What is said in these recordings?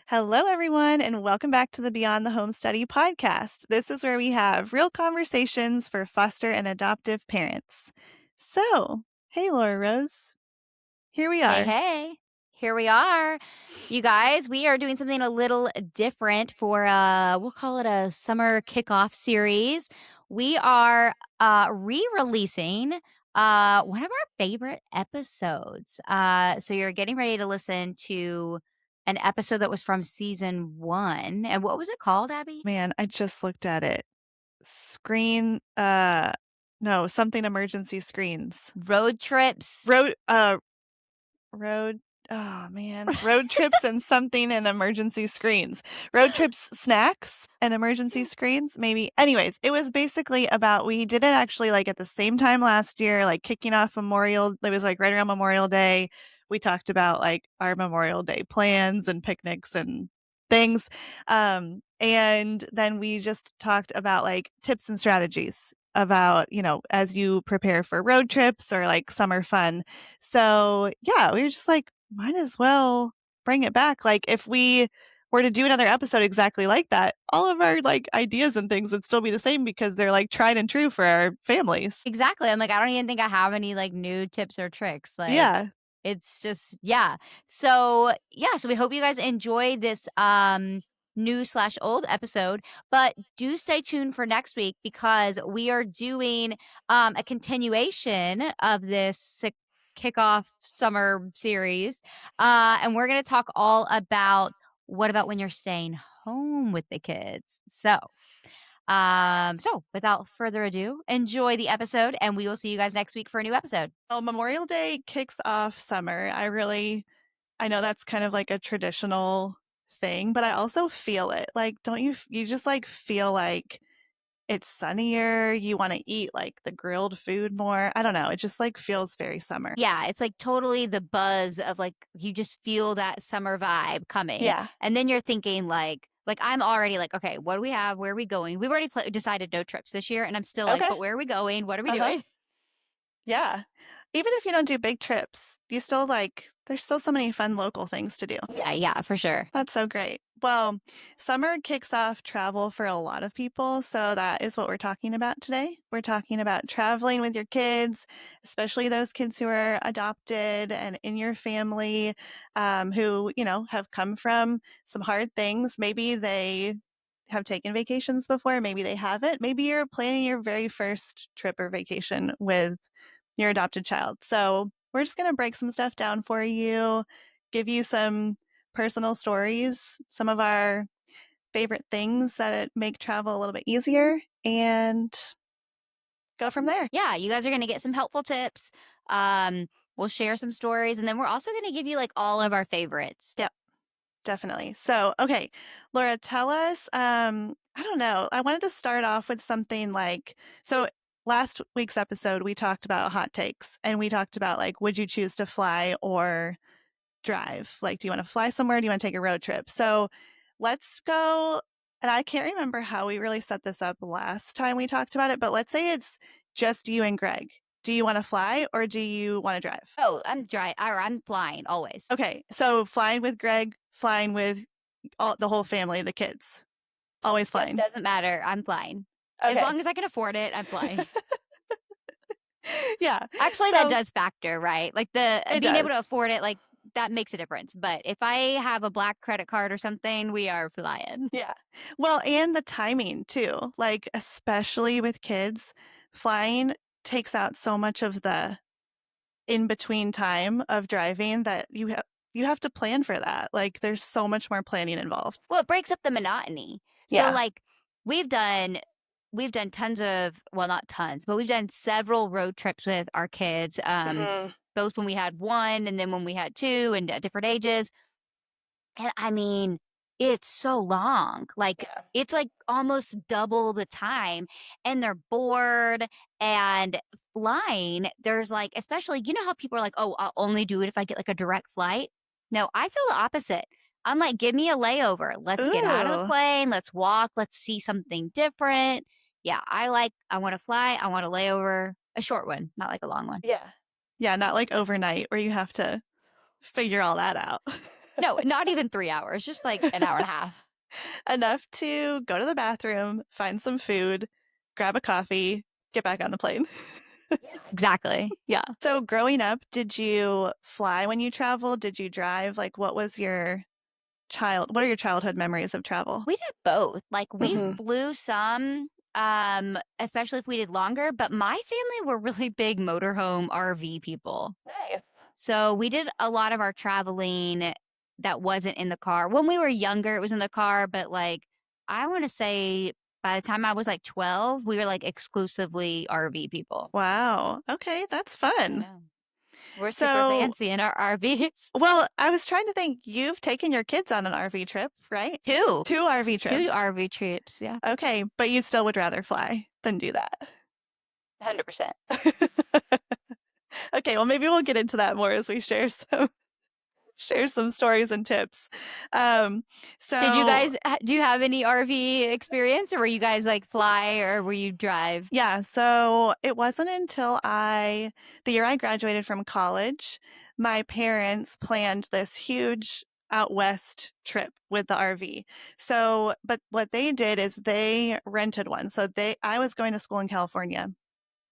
Hello, everyone, and welcome back to the Beyond the Home Study podcast. This is where we have real conversations for foster and adoptive parents. So, hey, Laura Rose, here we Hey, are. hey. Here we are. You guys, we are doing something a little different for we'll call it a summer kickoff series. We are re-releasing one of our favorite episodes. So you're getting ready to listen to an episode that was from season 1. And what was it called, Abby? Man, I just looked at it. Screen, no, something emergency screens. Road trips. Road, Road oh, man. Road trips and something and emergency screens. Road trips, snacks, and emergency screens, maybe. Anyways, it was basically about we did it actually, like, at the same time last year, like, kicking off Memorial it was, like, right around Memorial Day. We talked about, like, our Memorial Day plans and picnics and things, and then we just talked about, like, tips and strategies about, as you prepare for road trips or, like, summer fun. So, yeah, we were just like, might as well bring it back. Like, if we were to do another episode exactly like that, all of our, like, ideas and things would still be the same because they're, like, tried and true for our families. Exactly. I'm like, I don't even think I have any like new tips or tricks. Like Yeah. it's just yeah. So we hope you guys enjoy this new/old episode, but do stay tuned for next week because we are doing a continuation of this kickoff summer series. And we're gonna talk all about what about when you're staying home with the kids. So without further ado, enjoy the episode and we will see you guys next week for a new episode. Well, Memorial Day kicks off summer. I know that's kind of like a traditional thing, but I also feel it. Like, don't you just, like, feel like it's sunnier, you wanna eat, like, the grilled food more. I don't know, it just, like, feels very summer. Yeah, it's like totally the buzz of like you just feel that summer vibe coming. Yeah. And then you're thinking like I'm already like, okay, what do we have? Where are we going? We've already decided no trips this year and I'm still like, Okay. but where are we going? What are we Uh-huh. doing? Yeah. Even if you don't do big trips, you still, like there's still so many fun local things to do. Yeah, for sure. That's so great. Well, summer kicks off travel for a lot of people, so that is what we're talking about today. We're talking about traveling with your kids, especially those kids who are adopted and in your family, who, have come from some hard things. Maybe they have taken vacations before, maybe they haven't. Maybe you're planning your very first trip or vacation with your adopted child. So we're just going to break some stuff down for you, give you some personal stories, some of our favorite things that make travel a little bit easier, and go from there. Yeah, you guys are gonna get some helpful tips. Um, we'll share some stories and then we're also gonna give you like all of our favorites. Yep, definitely. So, okay, Laura, tell us, I don't know, I wanted to start off with something like, so last week's episode, we talked about hot takes and we talked about like, would you choose to fly or drive? Like, do you want to fly somewhere? Do you want to take a road trip? So let's go. And I can't remember how we really set this up last time we talked about it, but let's say it's just you and Greg. Do you want to fly or do you want to drive? Oh, I'm flying always. Okay. So flying with Greg, flying with the whole family, the kids, always Yep, flying. doesn't matter. I'm flying. As Okay. long as I can afford it, I'm flying. Yeah. Actually, that So does factor, right? Like the it being able does. to afford it, like that makes a difference. But if I have a black credit card or something, we are flying. Yeah. Well, and the timing too. Like, especially with kids, flying takes out so much of the in between time of driving that you have to plan for that. Like, there's so much more planning involved. Well, it breaks up the monotony. So Yeah. like we've done we've done tons of well, not tons, but we've done several road trips with our kids. Mhm. Both when we had one and then when we had two and at different ages. And I mean, it's so long. Like, Yeah. it's like almost double the time, and they're bored. And flying, there's like, especially, you know how people are like, oh, I'll only do it if I get like a direct flight? No, I feel the opposite. I'm like, give me a layover. Let's get out of the Ooh. plane. Let's walk. Let's see something different. Yeah, I want to fly. I want a layover, a short one, not like a long one. Yeah. Yeah, not like overnight where you have to figure all that out. No, not even 3 hours, just like an hour and a half. Enough to go to the bathroom, find some food, grab a coffee, get back on the plane. Exactly. Yeah. So growing up, did you fly when you traveled? Did you drive? Like, what are your childhood memories of travel? We did both. Like, we Mhm. flew some, especially if we did longer, but my family were really big motorhome RV people. Nice. So we did a lot of our traveling that wasn't in the car. When we were younger, it was in the car, but like I want to say by the time I was like 12, we were like exclusively RV people. Wow. Okay, that's I fun. know. We're super So, fancy in our RVs. well, I was trying to think, you've taken your kids on an RV trip, right? Two. Two RV Two trips. RV trips, yeah. Okay, but you still would rather fly than do that. 100%. Okay, well, maybe we'll get into that more as we share some stories and tips. Um, Did you so guys do you have any RV experience or were you guys like fly or were you drive? yeah, so it wasn't until the year I graduated from college, my parents planned this huge out west trip with the RV. So, but what they did is they rented one. I was going to school in California.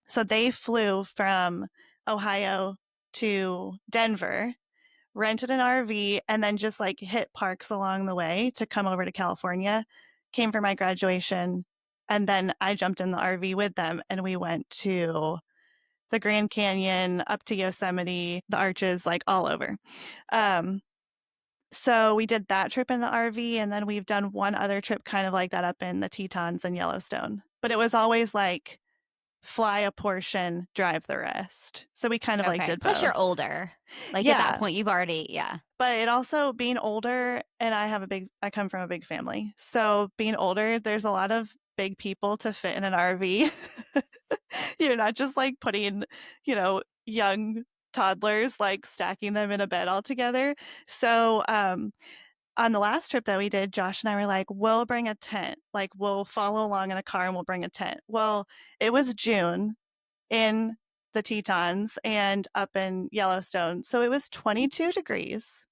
So they flew from Ohio to Denver, rented an RV, and then just like hit parks along the way to come over to California. Came for my graduation, and then I jumped in the RV with them, and we went to the Grand Canyon, up to Yosemite, the Arches, like all over. Um, so we did that trip in the RV, and then we've done one other trip kind of like that up in the Tetons and Yellowstone. But it was always like fly a portion, drive the rest. So we kind of like Okay. did Plus you're both. older. Like at that Yeah. point you've already yeah. But it also being older, and I come from a big family. So being older, there's a lot of big people to fit in an RV. You're not just like putting, young toddlers, like stacking them in a bed all together. So, on the last trip that we did, Josh and I were like, we'll bring a tent. Like, we'll follow along in a car and we'll bring a tent. Well, it was June in the Tetons and up in Yellowstone. So it was 22 degrees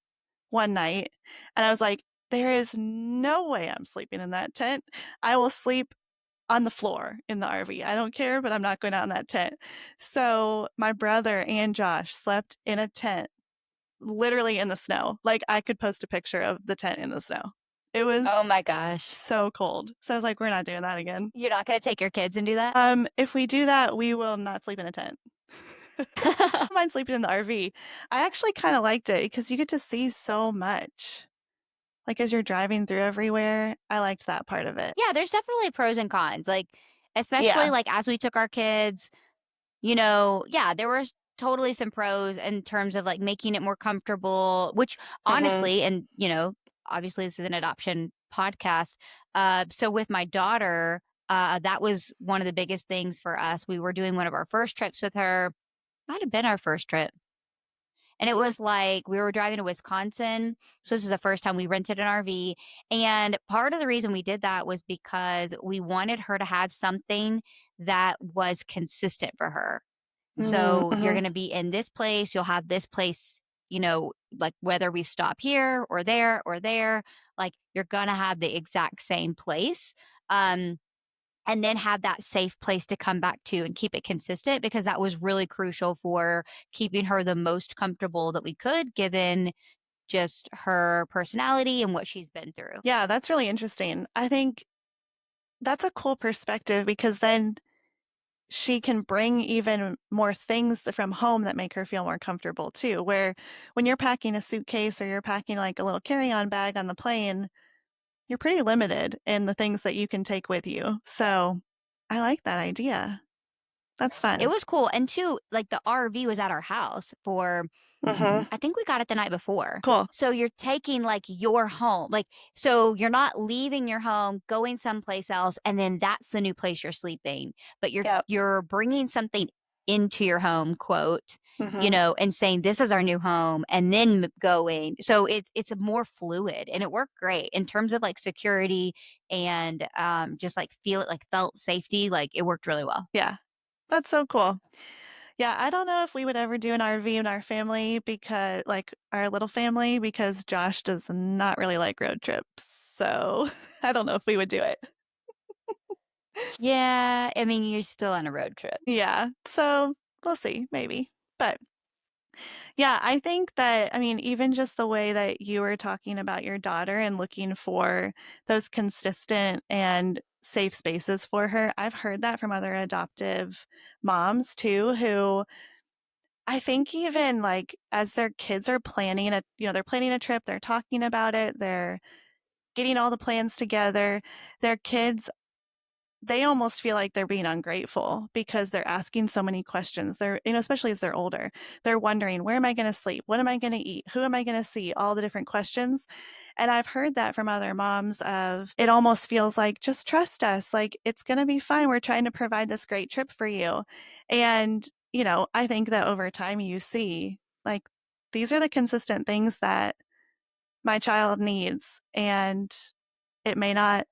one night. And I was like, there is no way I'm sleeping in that tent. I will sleep on the floor in the RV. I don't care, but I'm not going out in that tent. So my brother and Josh slept in a tent, literally in the snow. Like I could post a picture of the tent in the snow. It was Oh my gosh. so cold. So I was like, we're not doing that again. You're not gonna take your kids and do that? If we do that, we will not sleep in a tent. I don't mind sleeping in the RV. I actually kind of liked it because you get to see so much. Like as you're driving through everywhere, I liked that part of it. Yeah, there's definitely pros and cons. Like, especially Yeah. like as we took our kids, yeah, there was totally some pros in terms of like making it more comfortable, which Mhm. honestly, and obviously this is an adoption podcast. So with my daughter, that was one of the biggest things for us. We were doing one of our first trips with her. Might have been our first trip. And it was like we were driving to Wisconsin. So this is the first time we rented an RV. And part of the reason we did that was because we wanted her to have something that was consistent for her. Mhm. So you're Mhm. going to be in this place, you'll have this place, like whether we stop here or there, like you're going to have the exact same place. Um, and then have that safe place to come back to and keep it consistent because that was really crucial for keeping her the most comfortable that we could given just her personality and what she's been through. Yeah, that's really interesting. I think that's a cool perspective because then she can bring even more things from home that make her feel more comfortable too. Where when you're packing a suitcase or you're packing like a little carry-on bag on the plane, you're pretty limited in the things that you can take with you. So I like that idea. That's It fun. was cool. And two, like the RV was at our house for Mhm. I think we got it the night before. Cool. So you're taking like your home. Like so you're not leaving your home, going someplace else and then that's the new place you're sleeping, but you're Yep. you're bringing something into your home, quote, Mhm. and saying this is our new home and then going. So it's a more fluid and it worked great in terms of like security and just like felt safety, like it worked really well. Yeah. That's so cool. Yeah, I don't know if we would ever do an RV in our family because, like, our little family, because Josh does not really like road trips. So I don't know if we would do it. Yeah, I mean, you're still on a road trip. Yeah. So we'll see, maybe. But yeah, I think that, I mean, even just the way that you were talking about your daughter and looking for those consistent and safe spaces for her, I've heard that from other adoptive moms too, who I think even like as their kids are planning they're planning a trip, they're talking about it, they're getting all the plans together, their kids they almost feel like they're being ungrateful because they're asking so many questions. Especially as they're older, they're wondering, where am I going to sleep? What am I going to eat? Who am I going to see? All the different questions. And I've heard that from other moms of it almost feels like, just trust us. Like, it's going to be fine. We're trying to provide this great trip for you. And, I think that over time you see, like, these are the consistent things that my child needs. And it may not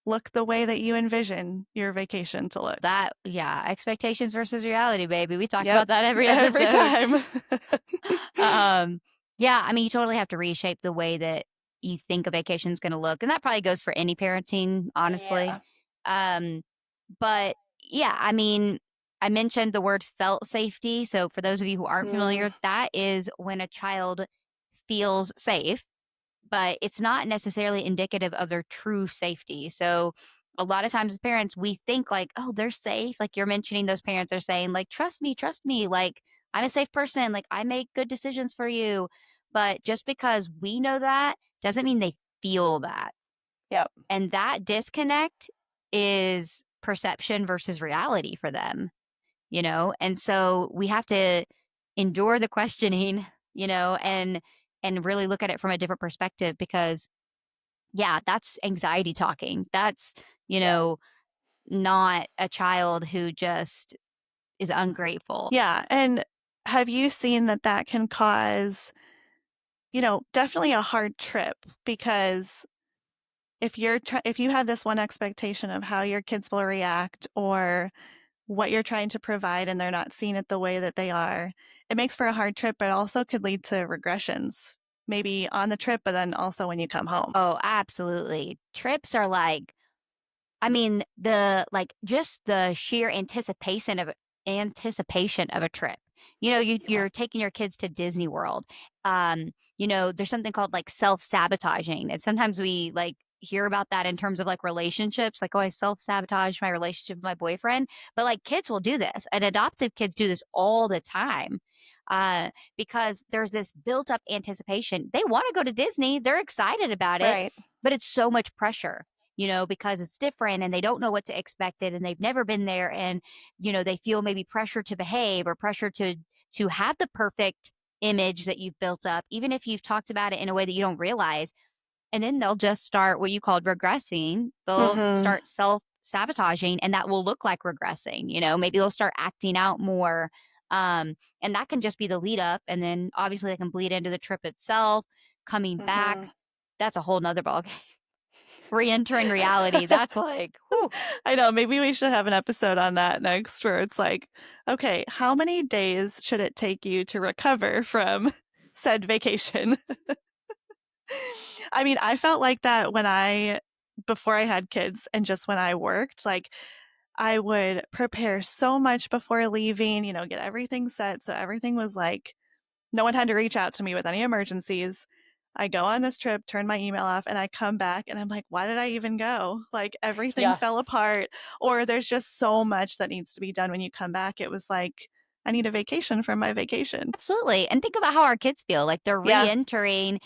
look the way that you envision your vacation to look. That yeah, expectations versus reality, baby. We talk Yep, about that every every episode. time. Um, yeah, I mean, you totally have to reshape the way that you think a vacation's gonna look, and that probably goes for any parenting, honestly. Yeah. Um, but yeah, I mean, I mentioned the word felt safety. So for those of you who aren't Mm, familiar, that is when a child feels safe, but it's not necessarily indicative of their true safety. So a lot of times as parents, we think like, oh, they're safe. Like you're mentioning those parents are saying, like, trust me, like I'm a safe person, like I make good decisions for you. But just because we know that doesn't mean they feel that. yep. And that disconnect is perception versus reality for them, you know? And so we have to endure the questioning, and really look at it from a different perspective because yeah, that's anxiety talking. That's, you Yeah. know, not a child who just is ungrateful. Yeah, and have you seen that that can cause, definitely a hard trip because if you have this one expectation of how your kids will react or what you're trying to provide and they're not seeing it the way that they are, it makes for a hard trip, but also could lead to regressions, maybe on the trip, but then also when you come home. Oh, absolutely. Trips are like I mean, just the sheer anticipation of a trip. Yeah. You're taking your kids to Disney World. There's something called like self-sabotaging. And sometimes we like hear about that in terms of like relationships, like, oh, I self-sabotage my relationship with my boyfriend. But like kids will do this. And adoptive kids do this all the time. Because there's this built up anticipation. They want to go to Disney. They're excited about it, Right. but it's so much pressure because it's different and they don't know what to expect it and they've never been there and they feel maybe pressure to behave or pressure to have the perfect image that you've built up even if you've talked about it in a way that you don't realize and then they'll just start what you called regressing. They'll Mhm. start self-sabotaging and that will look like regressing. Maybe they'll start acting out more and that can just be the lead up and then obviously they can bleed into the trip itself coming back. Mhm. That's a whole nother ball. Re-entering reality, that's like, whew. I know, maybe we should have an episode on that next where it's like, okay, how many days should it take you to recover from said vacation? I mean, I felt like that before I had kids and just when I worked, like I would prepare so much before leaving, get everything set. So everything was like, no one had to reach out to me with any emergencies. I go on this trip, turn my email off, and I come back and I'm like, why did I even go? Like everything Yeah. fell apart, or there's just so much that needs to be done when you come back. It was like, I need a vacation from my vacation. Absolutely, and think about how our kids feel, like, they're Yeah. re-entering,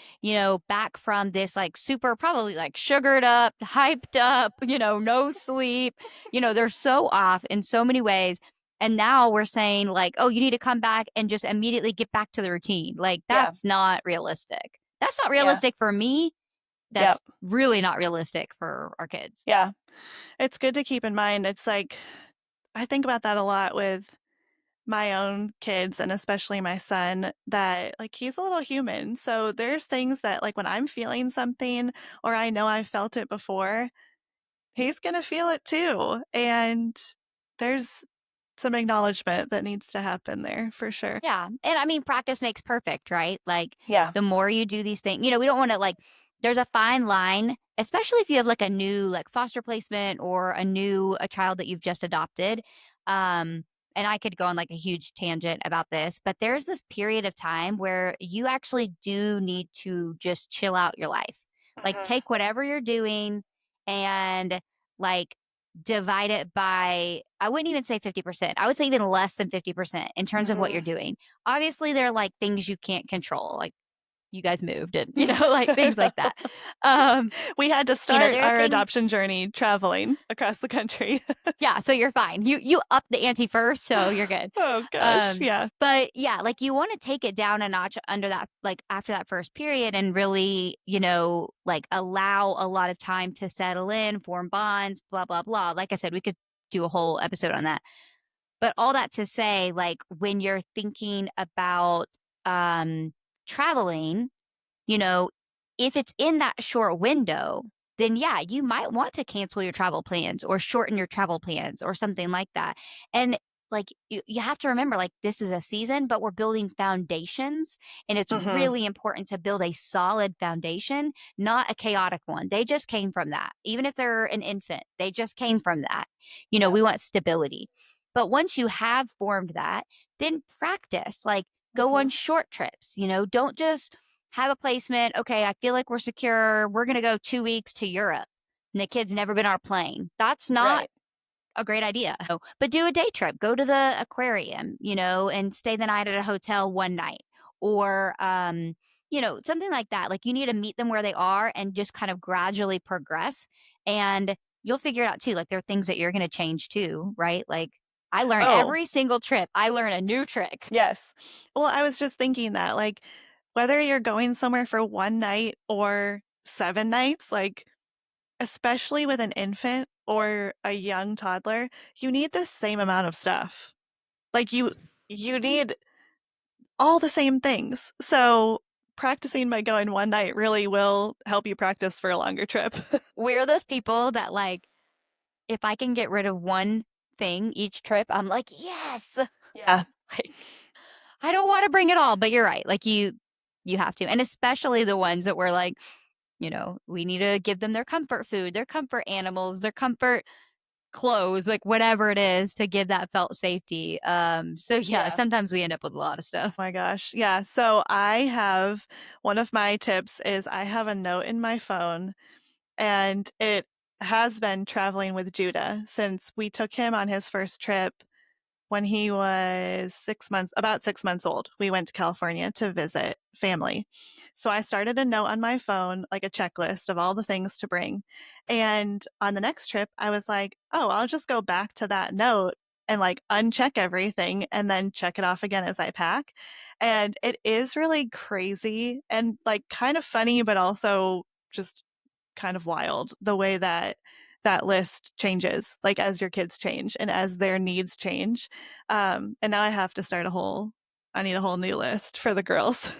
back from this, like, super probably, like, sugared up, hyped up, no sleep, they're so off in so many ways, and now we're saying, like, "Oh, you need to come back and just immediately get back to the routine." Like, Yeah. that's not realistic. That's not Yeah. realistic for me, Yep. that's really not realistic for our kids. Yeah. It's good to keep in mind. It's like, I think about that a lot with my own kids and especially my son that like he's a little human. So there's things that like when I'm feeling something or I know I've felt it before, he's going to feel it too. And there's some acknowledgement that needs to happen there for sure. Yeah, and I mean, practice makes perfect, right? Like, Yeah. the more you do these things, we don't wanna, like there's a fine line, especially if you have, like, a new, like, foster placement or a child that you've just adopted, and I could go on, like, a huge tangent about this, but there's this period of time where you actually do need to just chill out your life. Like, Mhm. take whatever you're doing and, like, divide it by I wouldn't even say 50%. I would say even less than 50% in terms of what you're Mhm. doing. Obviously, there are, like, things you can't control, like, you guys moved and, like, things like that. Um, We had to start there are our things adoption journey traveling across the country. yeah, so you're fine. You up the ante first, so you're good. Oh gosh, Um, yeah. but yeah, like, you wanna take it down a notch under that like, after that first period and really, like, allow a lot of time to settle in, form bonds, blah, blah, blah. Like I said, we could do a whole episode on that. But all that to say, like, when you're thinking about, traveling, you know, if it's in that short window, then yeah, you might want to cancel your travel plans or shorten your travel plans or something like that. And like you have to remember, like, this is a season, but we're building foundations. And it's Mhm. really important to build a solid foundation, not a chaotic one. They just came from that. Even if they're an infant, they just came from that. Yep. We want stability. But once you have formed that, then practice, like, go Mhm. on short trips, don't just have a placement. Okay, I feel like we're secure. We're going to go 2 weeks to Europe. And the kid's never been on a plane. That's not Right. a great idea. But do a day trip. Go to the aquarium, and stay the night at a hotel one night. Or, something like that. Like, you need to meet them where they are and just kind of gradually progress. And you'll figure it out too. Like, there are things that you're going to change too, right? Like, I learn Oh, every single trip, I learn a new trick. yes. Well, I was just thinking that, like, whether you're going somewhere for 1 night or 7 nights, like, especially with an infant or a young toddler, you need the same amount of stuff. Like, you need all the same things. So, practicing by going 1 night really will help you practice for a longer trip. We're those people that, like, if I can get rid of one thing each trip, I'm like, "Yes!" Yeah. Like, I don't wanna bring it all, but you're right, like, you have to, and especially the ones that we're like, we need to give them their comfort food, their comfort animals, their comfort clothes, like, whatever it is to give that felt safety, so, yeah, Yeah. sometimes we end up with a lot of stuff. My gosh. Yeah. So I have one of my tips is I have a note in my phone, and it has been traveling with Judah since we took him on his first trip when he was 6 months, about 6 months old. We went to California to visit family. So I started a note on my phone, like a checklist of all the things to bring. And on the next trip, I was like, oh, I'll just go back to that note and like uncheck everything and then check it off again as I pack. And it is really crazy and like kind of funny, but also just kind of wild the way that that list changes like as your kids change and as their needs change. And now I need a whole new list for the girls.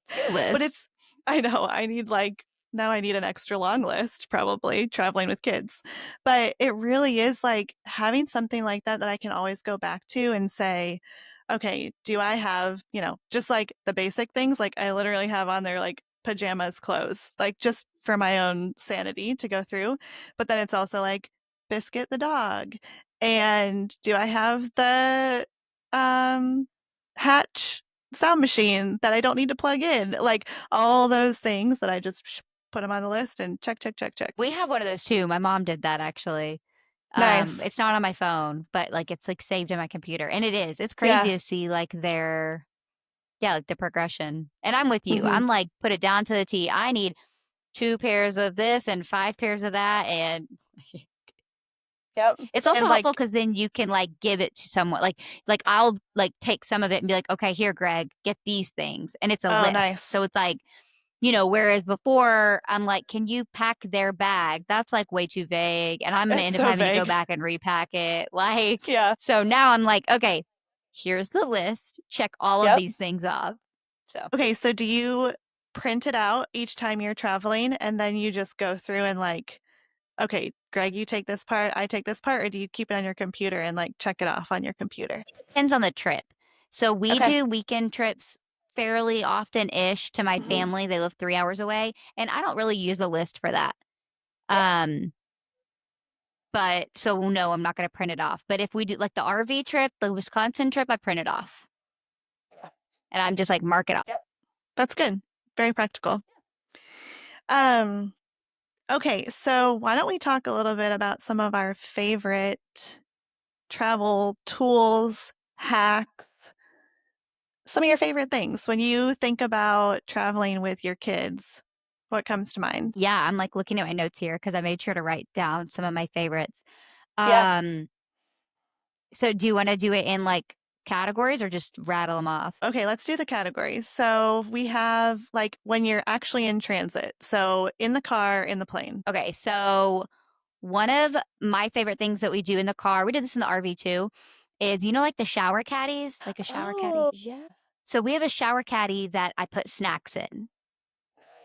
Two But lists. it's I know, I need like now I need an extra long list probably traveling with kids. But it really is like having something like that that I can always go back to and say, okay, do I have, just like the basic things like I literally have on there like pajamas, clothes, like just for my own sanity to go through. But then it's also like Biscuit the dog. And do I have the um Hatch sound machine that I don't need to plug in? Like all those things that I just put them on the list and check, check, check, check. We have one of those too, my mom did that actually. Nice. It's not on my phone, but, like, it's, like, saved in my computer, and it is. It's crazy Yeah. to see, like, their yeah, like, the progression, and I'm with you. Hmm. I'm like, put it down to the T. I need 2 pairs of this and 5 pairs of that, and Yep. it's also And helpful like, because then you can, like, give it to someone, I'll, like, take some of it and be like, "Okay, here, Greg, get these things," and it's a oh, list, nice. so it's like, whereas before, I'm like, "Can you pack their bag?" That's, like, way too vague, and I'm gonna It's end up so having to go vague. back and repack it, like Yeah. so now I'm like, "Okay, here's the list, check all of Yep. these things off." So, Okay. So do you print it out each time you're traveling and then you just go through and like, okay, Greg, you take this part, I take this part, or do you keep it on your computer and like check it off on your computer? Depends on the trip. So we Okay. do weekend trips fairly often-ish to my Hmm. family. They live 3 hours away, and I don't really use a list for that. Yeah. Um, but so no, I'm not gonna print it off. But if we do like the RV trip, the Wisconsin trip, I print it off. And I'm just like mark it off. Yep. That's good. Very practical. Um, okay, so why don't we talk a little bit about some of our favorite travel tools, hacks, some of your favorite things when you think about traveling with your kids. What comes to mind? Yeah, I'm like looking at my notes here because I made sure to write down some of my favorites. Yeah. Um, so do you want to do it in like categories or just rattle them off? Okay, let's do the categories. So we have like when you're actually in transit. So in the car, in the plane. Okay, so one of my favorite things that we do in the car, we did this in the RV too, is like the shower caddies, like a shower caddy. Oh, yeah. So we have a shower caddy that I put snacks in.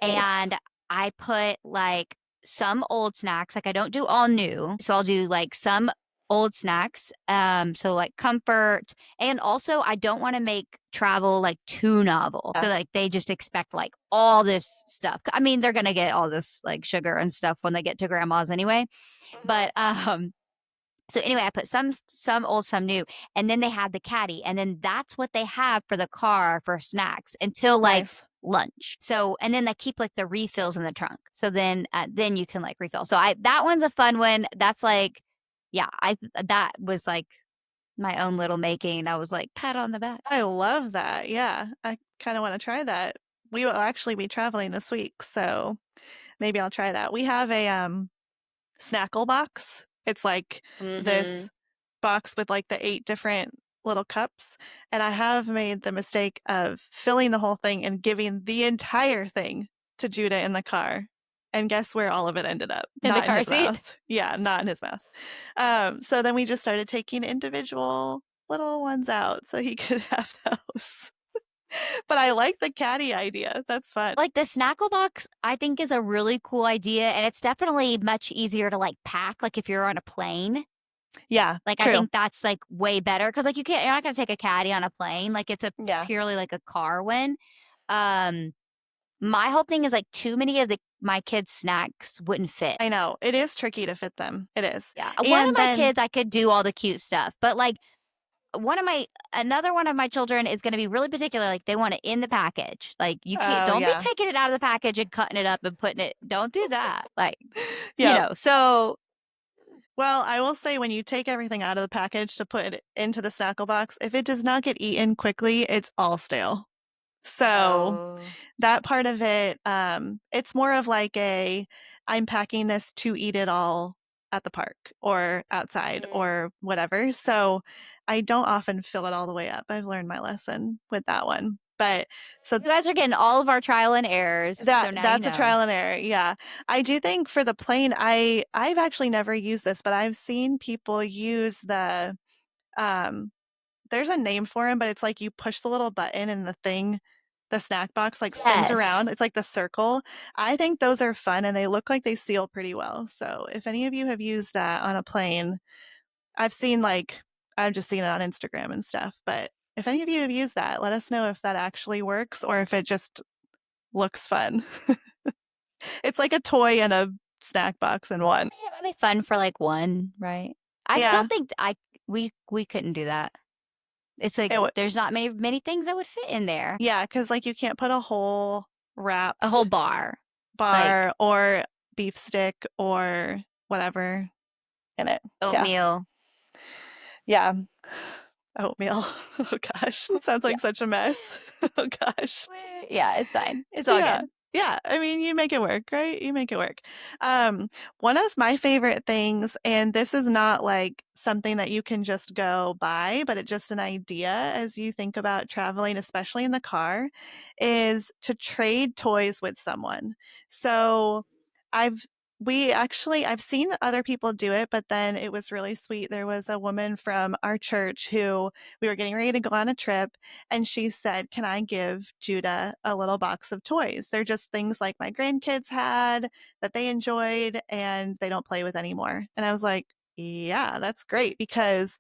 Nice. And I put like some old snacks, like I don't do all new. So I'll do like some old snacks. So like comfort. And also I don't want to make travel like too novel. So Yeah. like they just expect like all this stuff. I mean, they're gonna get all this like sugar and stuff when they get to grandma's anyway. But so anyway, I put some old, some new, and then they had the caddy, and then that's what they have for the car for snacks until like Nice. lunch. So and then they keep like the refills in the trunk. So then you can like refill. So I that one's a fun one. That's like yeah, I that was like my own little making. I was like pat on the back. I love that. Yeah. I kind of want to try that. We will actually be traveling this week, so maybe I'll try that. We have a snackle box. It's like Mm-hmm. this box with like the 8 different little cups, and I have made the mistake of filling the whole thing and giving the entire thing to Judah in the car. And guess where all of it ended up? In the Not in car his seat. mouth. Yeah, not in his mouth. So then we just started taking individual little ones out so he could have those. But I like the caddy idea. That's fun. Like the snackle box, I think is a really cool idea, and it's definitely much easier to like pack. Like if you're on a plane. Yeah, Like, I true. think that's, like, way better because like, you're not gonna take a caddy on a plane, like, it's a Yeah. purely, like, a car one. Um, my whole thing is, like, too many of my kids' snacks wouldn't fit. I know. It is tricky to fit them. It is. Yeah, one of And my then, kids, I could do all the cute stuff, but, like, another one of my children is gonna be really particular, like, they want it in the package. Like, you can't oh, don't be yeah. taking it out of the package and cutting it up and putting it don't do that, like, Yep. so Well, I will say when you take everything out of the package to put it into the snackle box, if it does not get eaten quickly, it's all stale. So Oh. that part of it, it's more of like I'm packing this to eat it all at the park or outside Mm. or whatever. So I don't often fill it all the way up. I've learned my lesson with that one. But so You guys are getting all of our trial and errors, so now you that's a know. trial and error. Yeah. I do think for the plane, I've actually never used this, but I've seen people use um there's a name for him, but it's like you push the little button and the snack box like spins around. Yes. It's like the circle. I think those are fun and they look like they seal pretty well. So if any of you have used that on a plane, I've seen like I've just seen it on Instagram and stuff, but if any of you have used that, let us know if that actually works or if it just looks fun. It's like a toy and a snack box in one. Yeah, it might be fun for, like, one, right? I still Yeah. think we couldn't do that. It's like, It there's not many things that would fit in there. Yeah, because like you can't put a whole A whole wrapped bar. Like, bar or beef stick or whatever in it. Yeah. oatmeal. Yeah. Oatmeal. Oh gosh. That sounds Yeah. like such a mess. Oh gosh. Yeah, it's fine. It's all Yeah. good. Yeah. I mean, you make it work, right? You make it work. One of my favorite things, and this is not like something that you can just go buy, but it's just an idea as you think about traveling, especially in the car, is to trade toys with someone. So I've I've seen other people do it, but then it was really sweet. There was a woman from our church who we were getting ready to go on a trip, and she said, "Can I give Judah a little box of toys? They're just things like my grandkids had that they enjoyed and they don't play with anymore." And I was like, "Yeah, that's great," because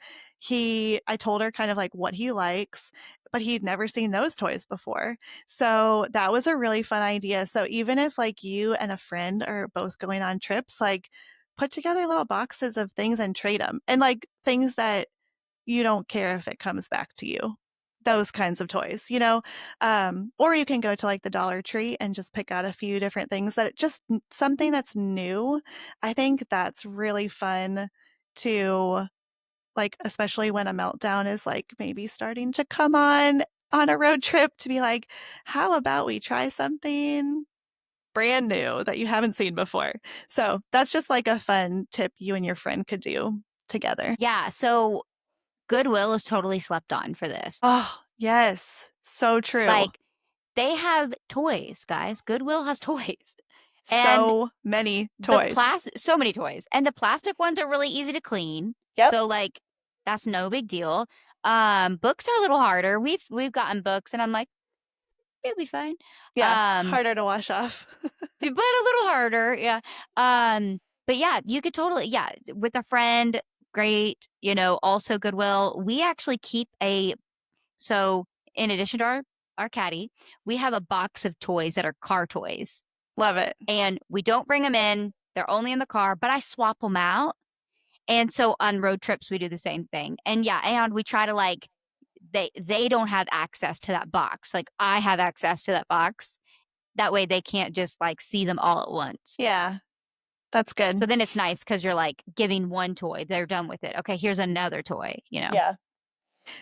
I told her kind of like what he likes, but he'd never seen those toys before. So that was a really fun idea. So even if like you and a friend are both going on trips, like put together little boxes of things and trade them. And like things that you don't care if it comes back to you. Those kinds of toys, you know? Or you can go to like the Dollar Tree and just pick out a few different things that something that's new. I think that's really fun to like, especially when a meltdown is like maybe starting to come on a road trip to be like, how about we try something brand new that you haven't seen before? So that's just like a fun tip you and your friend could do together. Yeah, so Goodwill is totally slept on for this. Oh, yes. So true. Like, they have toys, guys. Goodwill has toys. And So many the toys. plastic so many toys, and the plastic ones are really easy to clean, Yep. so, like, that's no big deal. Books are a little harder. We've gotten books, and I'm like, "It'll be fine." Yeah. Um, Harder to wash off. but a little harder, yeah. But yeah, you could totally yeah, with a friend, great, also Goodwill. We actually keep a so in addition to our caddy, we have a box of toys that are car toys, Love it. and we don't bring them in. They're only in the car, but I swap them out. And so on road trips, we do the same thing. And yeah, and we try to like they don't have access to that box. Like I have access to that box. That way they can't just like see them all at once. Yeah. That's good. So then it's nice because you're like giving one toy, they're done with it. Okay, here's another toy. Yeah.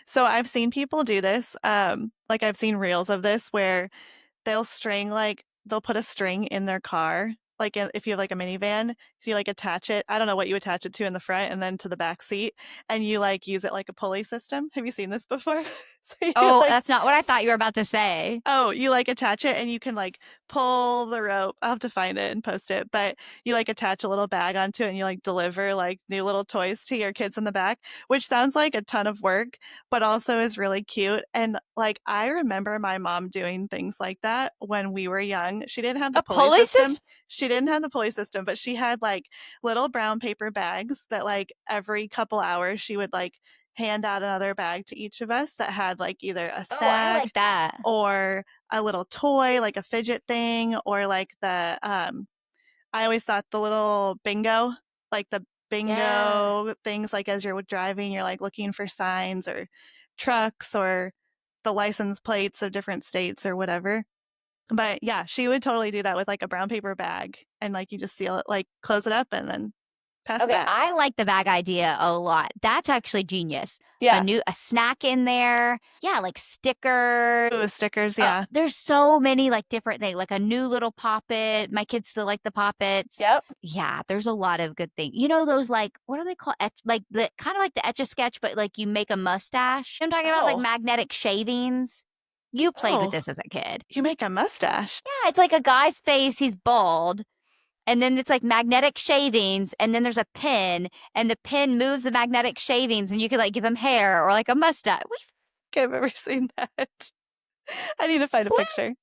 So I've seen people do this. Like I've seen reels of this where they'll put a string in their car, like, if you have, like, a minivan, so you, like, attach it I don't know what you attach it to in the front and then to the back seat, and you, like, use it like a pulley system. Have you seen this before? So you, Oh, like that's not what I thought you were about to say. Oh, you, like, attach it and you can, like, pull the rope. I'll have to find it and post it, but you, like, attach a little bag onto it and you, like, deliver, like, new little toys to your kids in the back, which sounds like a ton of work, but also is really cute, and, like, I remember my mom doing things like that when we were young. A pulley system? She didn't have the pulley system, but she had, like, little brown paper bags that, like, every couple hours she would, like, hand out another bag to each of us that had, like, either a Oh, I snack like that. or a little toy, like a fidget thing, or like I always thought the little bingo, like the Yeah. bingo things, like as you're driving, you're like looking for signs or trucks or the license plates of different states or whatever. But yeah, she would totally do that with like a brown paper bag and like you just seal it, like close it up and then pass it Okay, back. I like the bag idea a lot. That's actually genius. Yeah. A snack in there. Yeah, like stickers. Ooh, stickers. Yeah. There's so many like different things, like a new little poppet. My kids still like the poppets. Yep. Yeah, there's a lot of good things. You know those like what are they called? Like the kind of like the etch a sketch, but like you make a mustache. I'm talking about is like Oh, magnetic shavings. You played with oh, this as a kid. you make a mustache. Yeah, it's like a guy's face. He's bald and then it's like magnetic shavings, and then there's a pin, and the pin moves the magnetic shavings, and you could like give them hair or like a mustache. Okay, I've ever seen that. I need to find a What? picture.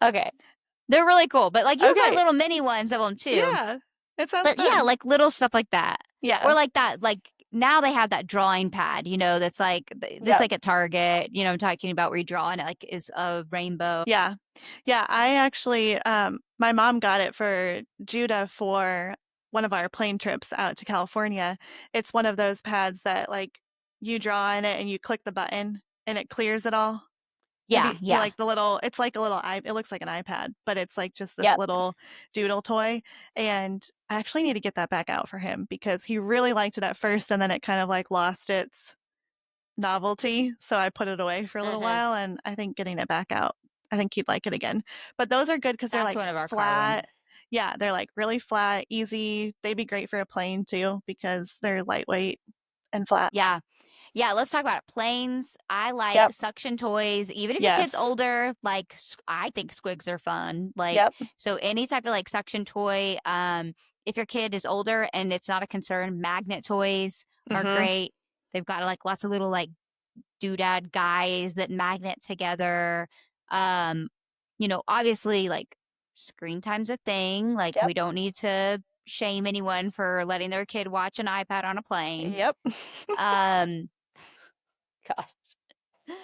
Okay. They're really cool, but like you can buy Okay. little mini ones of them too. Yeah. It sounds But yeah, fun. like little stuff like that. Yeah. Or like that, like now they have that drawing pad, that's like that's Yep. like at Target, I'm talking about where you draw and it like is a rainbow. Yeah. Yeah, I actually, my mom got it for Judah for one of our plane trips out to California. It's one of those pads that, like, you draw in it and you click the button and it clears it all. Have Yeah, you yeah. like the little it's like a little I it looks like an iPad, but it's like just this Yep. little doodle toy, and I actually need to get that back out for him because he really liked it at first and then it kind of, like, lost its novelty, so I put it away for a little Hmm. while, and I think getting it back out, I think he'd like it again. But those are good because 'cause they're, That's like, one of our car ones. flat. Yeah, they're, like, really flat, easy. They'd be great for a plane too because they're lightweight and flat. Yeah. Yeah, let's talk about it. Planes. I like Yep. suction toys. Even if your kid's Yes. older, I think squigs are fun. Like, Yep. so any type of like suction toy. if your kid is older and it's not a concern, magnet toys are Mhm. great. They've got like lots of little like doodad guys that magnet together. Um, obviously like screen time's a thing. Like Yep. we don't need to shame anyone for letting their kid watch an iPad on a plane. Yep. Um, gosh.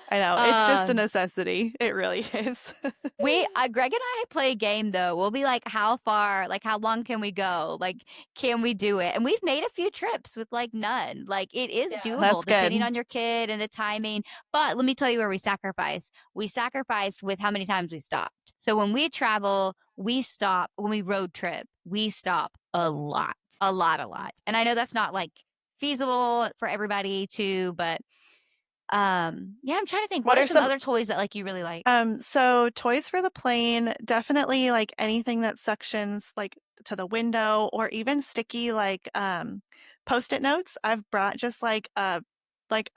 I know. It's just a Um, necessity. It really is. Greg and I play a game though. We'll be like, how far, like, how long can we go? Like, can we do it? And we've made a few trips with like none. Like, it is Yeah, that's doable depending good. on your kid and the timing. But let me tell you where we sacrifice. We sacrificed with how many times we stopped. So when we travel, we stop. When we road trip, we stop a lot, a lot, a lot. And I know that's not like feasible for everybody to, but yeah, I'm trying to think. What What are are some some other toys that like you really like? so toys for the plane, definitely like anything that suctions like to the window or even sticky like post-it notes. I've brought just like a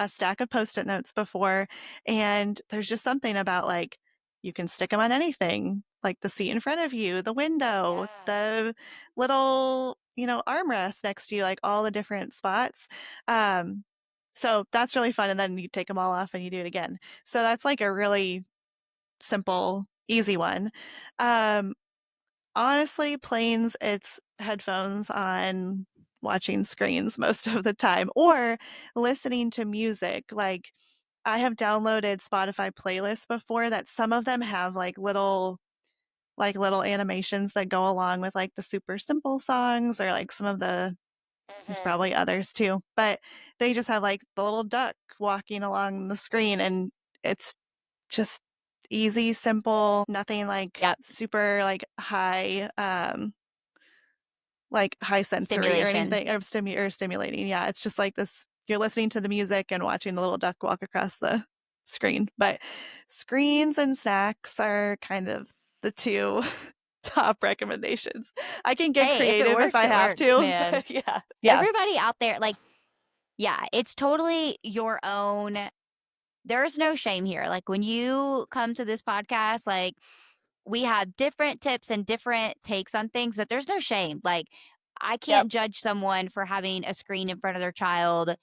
stack of post-it notes before, and there's just something about like you can stick them on anything, like the seat in front of you, the window, Yeah. the little, armrest next to you, like all the different spots. Um so that's really fun, and then you take them all off and you do it again. So that's like a really simple, easy one. Um, Honestly, planes, it's headphones on watching screens most of the time or listening to music. Like I have downloaded Spotify playlists before that some of them have like little animations that go along with like the super simple songs or like some of there's Mhm. probably others too, but they just have like the little duck walking along the screen, and it's just easy, simple, nothing like Yep. super like high sensory or Stimulation. anything or stimulating. Yeah, it's just like this you're listening to the music and watching the little duck walk across the screen. But screens and snacks are kind of the two top recommendations. I can get Hey, if creative if I it have works, to, man. but yeah. Yeah. Everybody out there, like, yeah, it's totally your own. There's no shame here. Like, when you come to this podcast, like, we have different tips and different takes on things, but there's no shame. Like, I Yep. can't judge someone for having a screen in front of their child.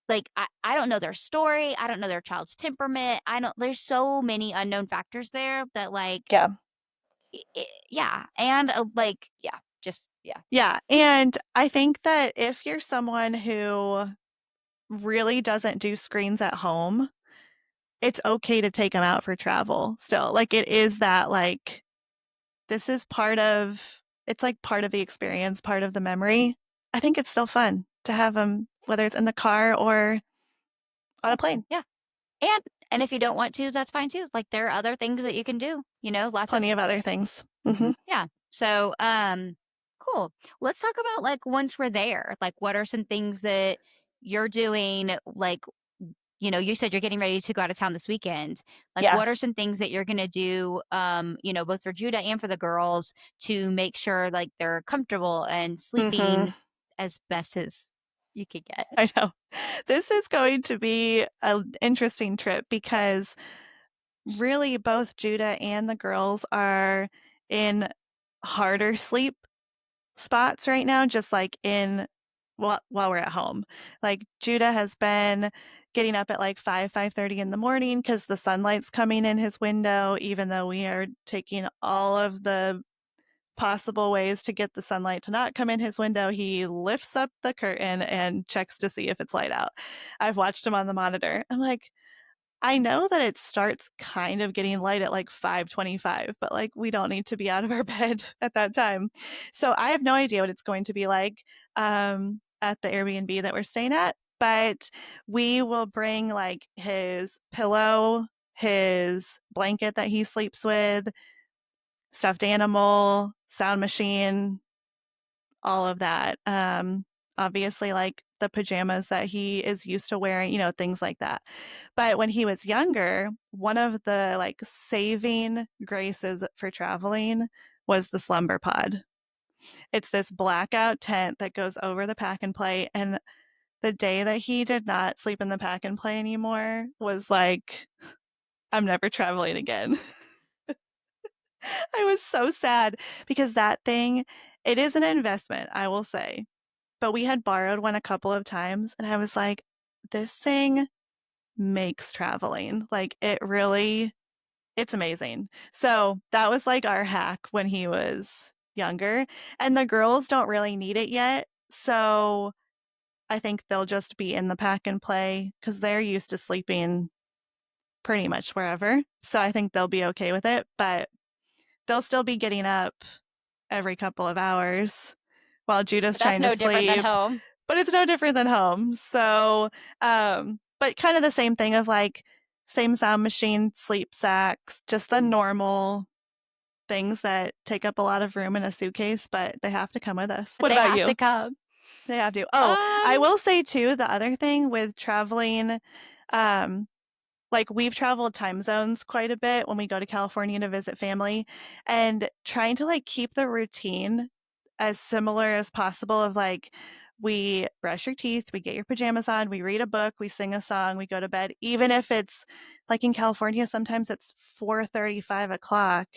Like, I don't know their story. I don't know their child's temperament. There's so many unknown factors there that, like, Yeah. yeah. And, like, yeah, just, yeah. Yeah, and I think that if you're someone who really doesn't do screens at home, it's okay to take them out for travel still. Like, it is that, like, this is it's like part of the experience, part of the memory. I think it's still fun to have them, whether it's in the car or on a plane. Yeah. And if you don't want to, that's fine too. Like there are other things that you can do, lots of Plenty of other things. Mhm. yeah. So, cool. Let's talk about like once we're there, like what are some things that you're doing like you said you're getting ready to go out of town this weekend. Like Yeah. what are some things that you're going to do both for Judah and for the girls to make sure like they're comfortable and Mhm. sleeping as best as you could get. I know. This is going to be an interesting trip because really both Judah and the girls are in harder sleep spots right now, just like in while we're at home. Like Judah has been getting up at like 5:30 in the morning because the sunlight's coming in his window, even though we are taking all of the possible ways to get the sunlight to not come in his window. He lifts up the curtain and checks to see if it's light out. I've watched him on the monitor. I'm like, I know that it starts kind of getting light at like 5:25, but like we don't need to be out of our bed at that time. So I have no idea what it's going to be like at the Airbnb that we're staying at, but we will bring like his pillow, his blanket that he sleeps with, stuffed animal, sound machine, all of that. Obviously, like the pajamas that he is used to wearing, things like that. But when he was younger, one of the like saving graces for traveling was the slumber pod. It's this blackout tent that goes over the pack and play. And the day that he did not sleep in the pack and play anymore was like, I'm never traveling again. I was so sad because that thing It is an investment, I will say. But we had borrowed one a couple of times, and I was like, this thing makes traveling. Like, it's amazing. So that was like our hack when he was younger. And the girls don't really need it yet. So I think they'll just be in the pack and play because they're used to sleeping pretty much wherever. So I think they'll be okay with it. But they'll still be getting up every couple of hours while Judah's But that's trying to no different than sleep. home. But it's no different than home. So, but kind of the same thing of like same sound machine, sleep sacks, just the normal things that take up a lot of room in a suitcase, but they have to come with us. But What they about have to you? come. They have to. Oh, I Um, will say too, the other thing with traveling, um, like we've traveled time zones quite a bit when we go to California to visit family, and trying to like keep the routine as similar as possible of like we brush your teeth, we get your pajamas on, we read a book, we sing a song, we go to bed, even if it's like in California, sometimes it's 4:30, 5 o'clock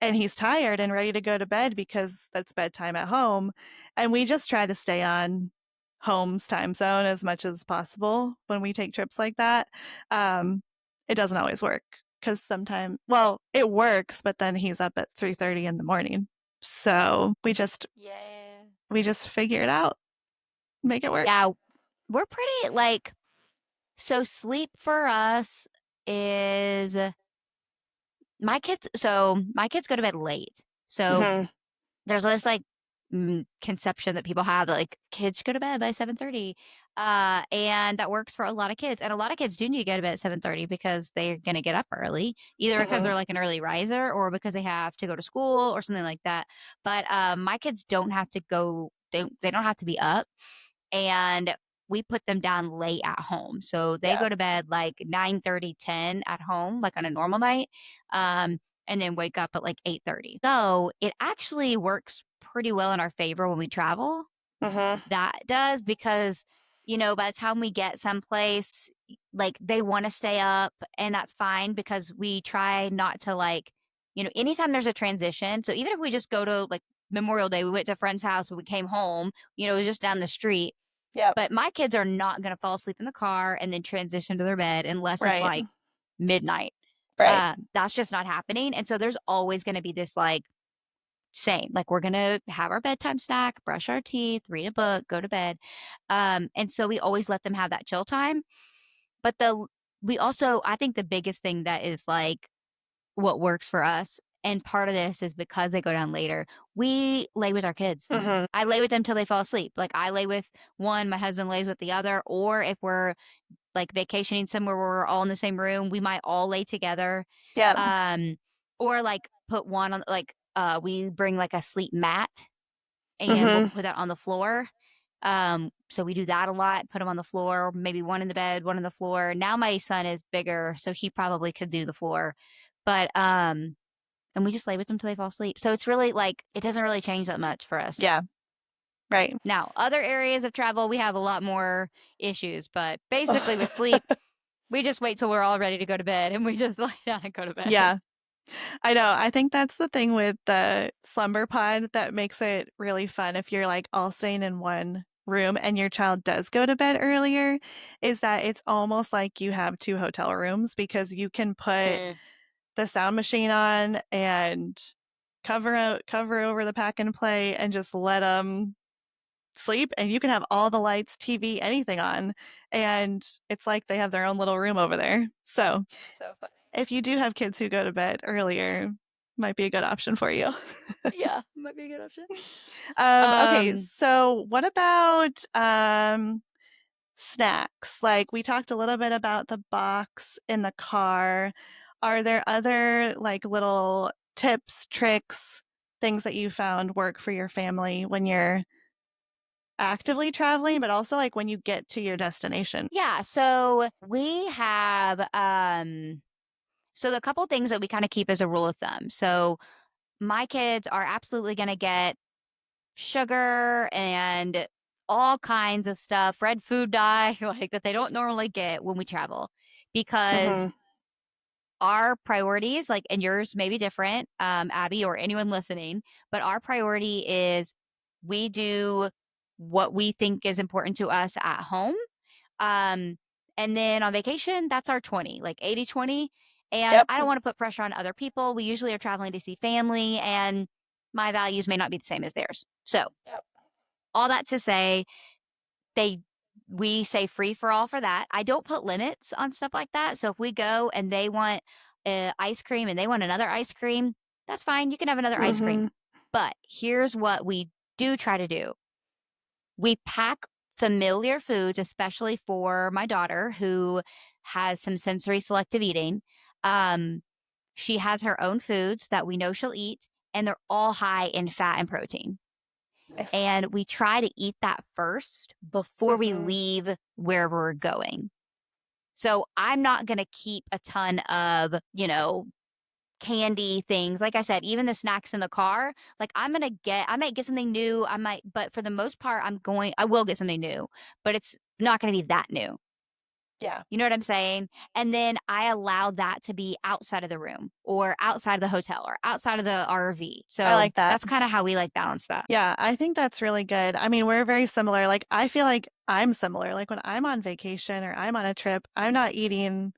and he's tired and ready to go to bed because that's bedtime at home. And we just try to stay on home's time zone as much as possible when we take trips like that. Um, it doesn't always work because sometimes, well, it works, but then he's up at 3:30 in the morning. So yeah. we just figure it out, make it work. Yeah, we're pretty like so sleep for us is my kids go to bed late. So Hmm. there's this like conception that people have that like kids go to bed by 7:30. And that works for a lot of kids. And a lot of kids do need to go to bed at 7:30 because they're going to get up early, either because Hmm. they're like an early riser or because they have to go to school or something like that. But my kids don't have to go, they don't have to be up. And we put them down late at home. So they Yeah. go to bed like 9:30, 10 at home, like on a normal night. And then wake up at like 8:30. So it actually works pretty well in our favor when we travel. Hmm. That does because, you know, by the time we get someplace, like they want to stay up and that's fine because we try not to like, you know, anytime there's a transition. So even if we just go to like Memorial Day, we went to a friend's house, we came home, you know, it was just down the street. Yep. But my kids are not going to fall asleep in the car and then transition to their bed unless it's Right. like midnight. Right. That's just not happening. And so there's always going to be this like same, like we're going to have our bedtime snack, brush our teeth, read a book, go to bed. And so we always let them have that chill time. But we also, I think the biggest thing that is like what works for us, and part of this is because they go down later, we lay with our kids. Hmm. I lay with them till they fall asleep. Like I lay with one, my husband lays with the other, or if we're like vacationing somewhere where we're all in the same room, we might all lay together. Yep. Um, or like put one on like we bring like a sleep mat and we'll Hmm. put that on the floor. So we do that a lot, put them on the floor, maybe one in the bed, one on the floor. Now my son is bigger, so he probably could do the floor. But and we just lay with them till they fall asleep. So it's really like it doesn't really change that much for us. Yeah. Right. Now, other areas of travel, we have a lot more issues, but basically with sleep, we just wait till we're all ready to go to bed and we just lie down and go to bed. Yeah. I know. I think that's the thing with the slumber pod that makes it really fun if you're like all staying in one room and your child does go to bed earlier, is that it's almost like you have two hotel rooms because you can put Mm. the sound machine on and cover over the pack and play and just let them sleep and you can have all the lights, TV, anything on and it's like they have their own little room over there. So, So funny. if you do have kids who go to bed earlier, might be a good option for you. Yeah, might be a good option. Okay, Um, so what about snacks? Like we talked a little bit about the box in the car. Are there other like little tips, tricks, things that you found work for your family when you're actively traveling, but also like when you get to your destination? yeah, so we have so the couple things that we kind of keep as a rule of thumb. So my kids are absolutely going to get sugar and all kinds of stuff, red food dye, like that they don't normally get when we travel because Mhm. our priorities, like, and yours may be different, Abby, or anyone listening, but our priority is we do what we think is important to us at home. Um, and then on vacation, that's our 20, like 80-20. And Yep. I don't want to put pressure on other people. We usually are traveling to see family, and my values may not be the same as theirs. So, Yep. all that to say, they we say free for all for that. I don't put limits on stuff like that. So if we go and they want ice cream and they want another ice cream, that's fine. You can have another ice cream. Mhm. But here's what we do try to do. We pack familiar foods, especially for my daughter who has some sensory selective eating. Um, she has her own foods that we know she'll eat, and they're all high in fat and protein. Nice. And we try to eat that first before we Mhm. leave wherever we're going. So I'm not going to keep a ton of, candy things. Like I said, even the snacks in the car, like I might get something new. But for the most part, I will get something new, but it's not going to be that new. Yeah, You know what I'm saying? And then I allow that to be outside of the room or outside of the hotel or outside of the RV. I So like that. that's kind of how we like balance that. Yeah, I think that's really good. I mean, we're very similar. Like, I feel like I'm similar. Like, when I'm on vacation or I'm on a trip, I'm not eating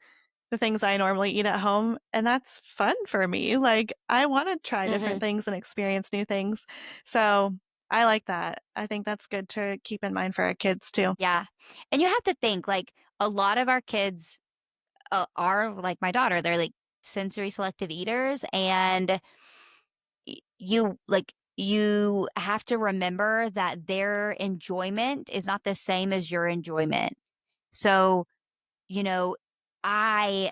the things I normally eat at home, and that's fun for me. Like, I wanna try different Mhm. things and experience new things. So, I like that. I think that's good to keep in mind for our kids too. Yeah. And you have to think like a lot of our kids are like my daughter, they're like sensory selective eaters. And you have to remember that their enjoyment is not the same as your enjoyment. So, you know, I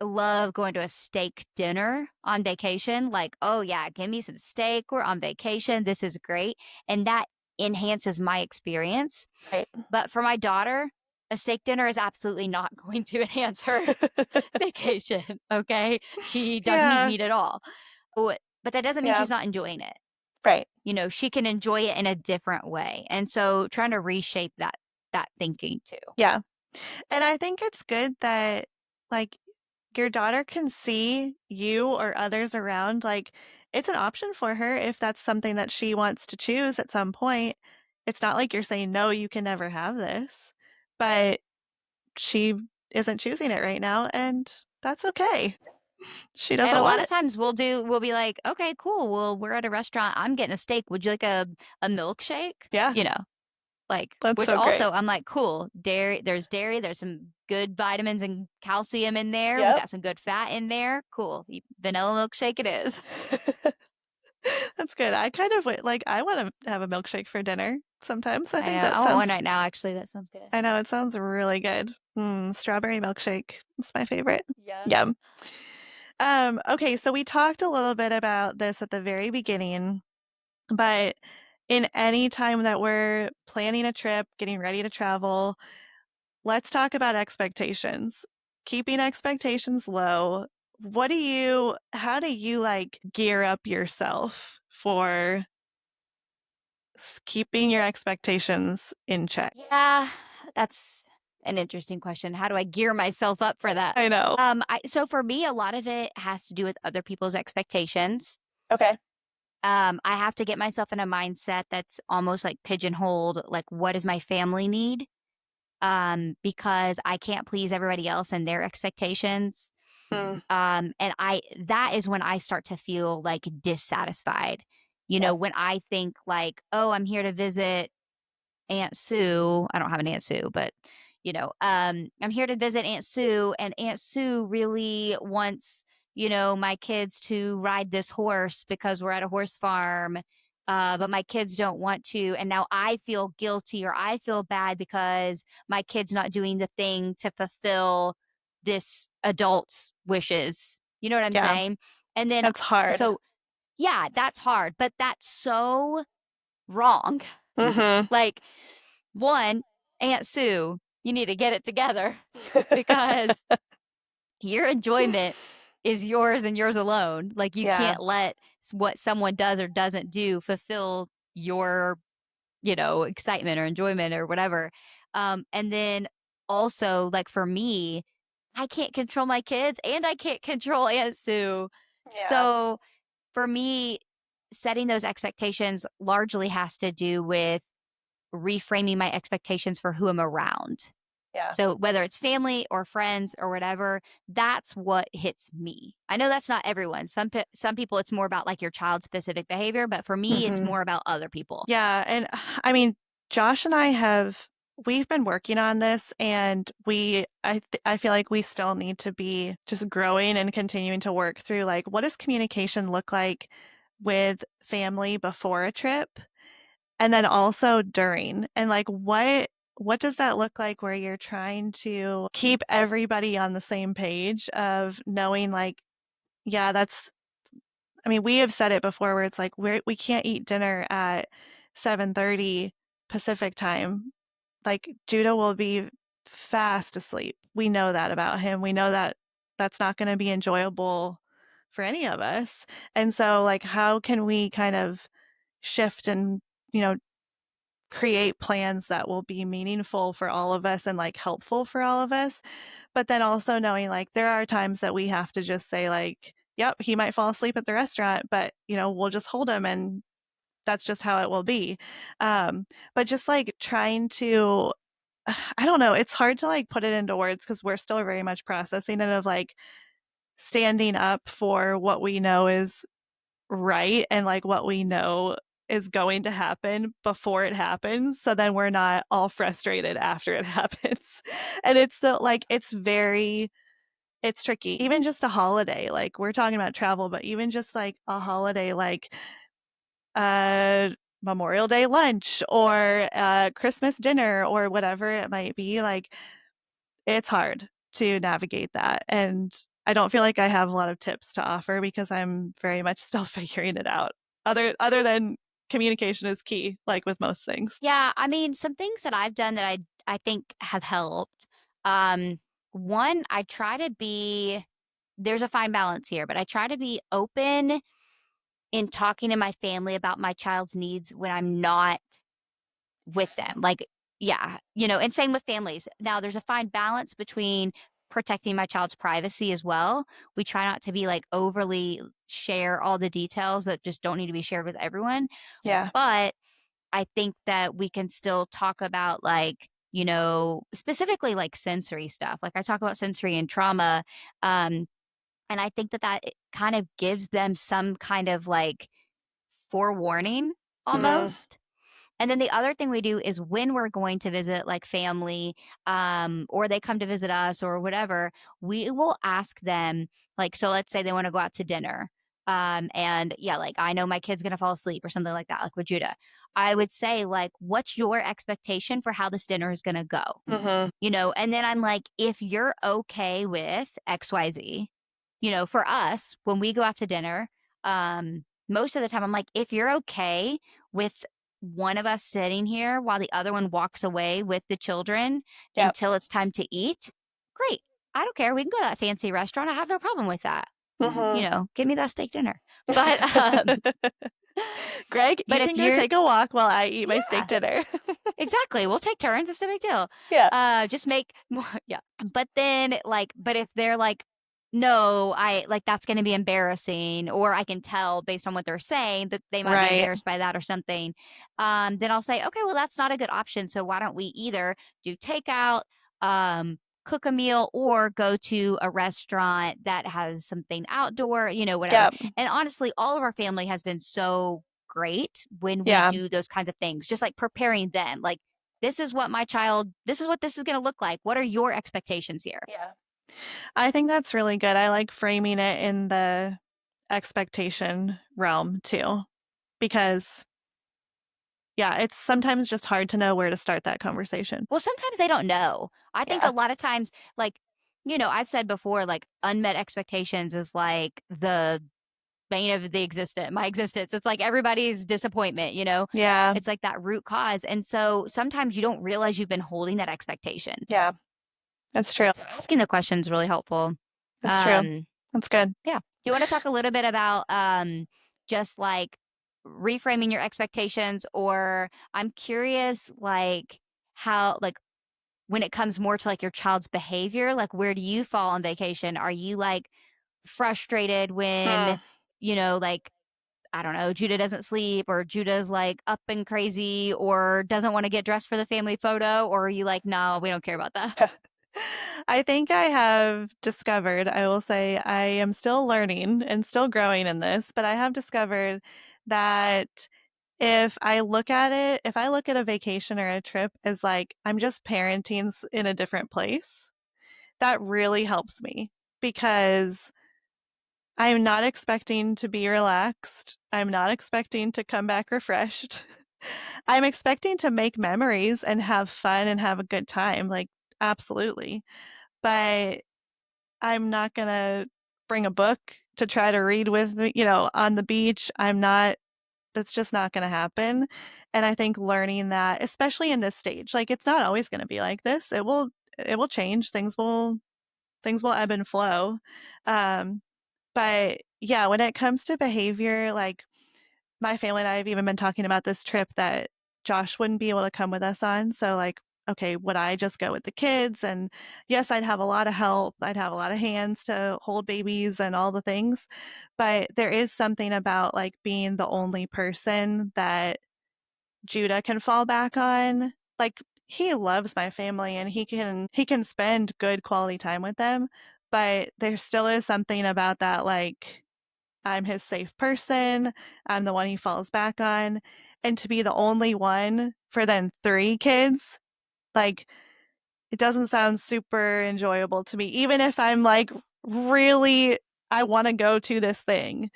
love going to a steak dinner on vacation. Like, oh, yeah, give me some steak. We're on vacation. This is great. And that enhances my experience. Right. But for my daughter, a steak dinner is absolutely not going to enhance her vacation. Okay. She doesn't eat Yeah, meat at all. But that doesn't mean yeah, she's not enjoying it. right. She can enjoy it in a different way. And so trying to reshape that thinking too. Yeah, and I think it's good that, like, your daughter can see you or others around, like, it's an option for her if that's something that she wants to choose at some point. It's not like you're saying, "No, you can never have this," but she isn't choosing it right now, and that's okay. She And doesn't a lot want of it. times we'll be like, okay, cool. Well, we're at a restaurant. I'm getting a steak. Would you like a milkshake? Yeah, You know, like, that's which so great. also I'm like, cool. Dairy, there's some good vitamins and calcium in there. We Yep. got some good fat in there. Cool. Vanilla milkshake it is. That's good. I kind of like, I wanna have a milkshake for dinner sometimes. I I think know. that I want one sounds right now, actually. That sounds good. I know, it sounds really good. Strawberry milkshake. It's my favorite. Yeah. Yum. Okay, so we talked a little bit about this at the very beginning, but in any time that we're planning a trip, getting ready to travel, let's talk about expectations. Keeping expectations low. How do you like gear up yourself for keeping your expectations in check? Yeah, that's an interesting question. How do I gear myself up for that? I know. So for me, a lot of it has to do with other people's expectations. Okay. I have to get myself in a mindset that's almost like pigeonholed, like what does my family need? Because I can't please everybody else and their expectations. Mm, And that is when I start to feel like dissatisfied. yeah. When I think like, oh, I'm here to visit Aunt Sue. I don't have an Aunt Sue, but I'm here to visit Aunt Sue, and Aunt Sue really wants, my kids to ride this horse because we're at a horse farm. But my kids don't want to. And now I feel guilty or I feel bad because my kid's not doing the thing to fulfill this adult's wishes. You know what I'm Yeah. saying? And then, That's hard. so yeah, that's hard, but that's so wrong. Mhm. Like, one, Aunt Sue, you need to get it together because your enjoyment is yours and yours alone. Like, you Yeah. can't let what someone does or doesn't do fulfill your, excitement or enjoyment or whatever. And then also, like, for me, I can't control my kids and I can't control Aunt Sue. Yeah. So for me, setting those expectations largely has to do with reframing my expectations for who I'm around. Yeah. So whether it's family or friends or whatever, that's what hits me. I know that's not everyone. Some people it's more about like your child's specific behavior, but for me it's Mhm. more about other people. Yeah, and I mean, Josh and I we've been working on this and I feel like we still need to be just growing and continuing to work through like what does communication look like with family before a trip and then also during and like what does that look like where you're trying to keep everybody on the same page of knowing like yeah, I mean, we have said it before where it's like we can't eat dinner at 7:30 Pacific time. Like Judah will be fast asleep. We know that about him. We know that that's not going to be enjoyable for any of us. And so like how can we kind of shift and, you know, create plans that will be meaningful for all of us and like helpful for all of us. But then also knowing like there are times that we have to just say like, yep, he might fall asleep at the restaurant, but you know, we'll just hold him and that's just how it will be. But just like trying to I don't know, it's hard to like put it into words because we're still very much processing it of like standing up for what we know is right and like what we know is going to happen before it happens so then we're not all frustrated after it happens and it's so like it's tricky even just a holiday like we're talking about travel but even just like a holiday like uh Memorial Day lunch or Christmas dinner or whatever it might be like it's hard to navigate that, and I don't feel like I have a lot of tips to offer because I'm very much still figuring it out. Other than communication is key, like with most things. Yeah, I mean, some things that I've done that I think have helped. Um, one, I try to be there's a fine balance here, but I try to be open in talking to my family about my child's needs when I'm not with them. Like, yeah, and same with families. Now, there's a fine balance between protecting my child's privacy as well. We try not to be like overly share all the details that just don't need to be shared with everyone. Yeah. But I think that we can still talk about like, specifically like sensory stuff. Like I talk about sensory and trauma. And I think that it kind of gives them some kind of like forewarning Mm, almost. And then the other thing we do is when we're going to visit like family, or they come to visit us or whatever, we will ask them, like, so let's say they want to go out to dinner. And yeah, like I know my kid's gonna fall asleep or something like that, like with Judah. I would say, like, what's your expectation for how this dinner is gonna go? mhm. And then I'm like, if you're okay with XYZ, for us, when we go out to dinner, most of the time I'm like, if you're okay with one of us sitting here while the other one walks away with the children Yep. until it's time to eat, great. I don't care. We can go to that fancy restaurant. I have no problem with that. Mhm. Give me that steak dinner. But Greg, but you if can go you're take a walk while I eat my steak yeah, dinner. exactly. We'll take turns. It's no big deal. Yeah. Just make more, yeah. But then, like, but if they're like, no, I like that's going to be embarrassing, or I can tell based on what they're saying that they might be Right. embarrassed by that or something. Then I'll say, okay, well, that's not a good option. So why don't we either do takeout, cook a meal, or go to a restaurant that has something outdoor, whatever. Yep. And honestly, all of our family has been so great when we Yeah. do those kinds of things, just like preparing them. Like, this is what this is going to look like. What are your expectations here? Yeah. I think that's really good. I like framing it in the expectation realm too, because yeah, it's sometimes just hard to know where to start that conversation. Well, sometimes they don't know. I think Yeah. a lot of times, like, I've said before, like, unmet expectations is like the bane of my existence. It's like everybody's disappointment. Yeah. It's like that root cause. And so sometimes you don't realize you've been holding that expectation. Yeah. That's true. So asking the question is really helpful. That's true. Um, That's good. Yeah. Do you want to talk a little bit about just like reframing your expectations, or I'm curious like how like when it comes more to like your child's behavior, like where do you fall on vacation? Are you like frustrated when, Mm. like, I don't know, Judah doesn't sleep or Judah's like up and crazy or doesn't want to get dressed for the family photo? Or are you like, no, we don't care about that? I think I have discovered, I will say I am still learning and still growing in this, but I have discovered that if I look at a vacation or a trip as like I'm just parenting in a different place, that really helps me because I'm not expecting to be relaxed. I'm not expecting to come back refreshed. I'm expecting to make memories and have fun and have a good time, like, absolutely. But I'm not gonna bring a book to try to read with me, on the beach. That's just not gonna happen. And I think learning that, especially in this stage, like, it's not always gonna be like this. It will change. Things will ebb and flow. Um, but yeah, when it comes to behavior, like my family and I have even been talking about this trip that Josh wouldn't be able to come with us on. So, like, okay, would I just go with the kids? And yes, I'd have a lot of help. I'd have a lot of hands to hold babies and all the things. But there is something about like being the only person that Judah can fall back on. Like, he loves my family and he can spend good quality time with them, but there still is something about that, like, I'm his safe person. I'm the one he falls back on. And to be the only one for then 3 kids, like, it doesn't sound super enjoyable to me, even if I'm like, really, I want to go to this thing.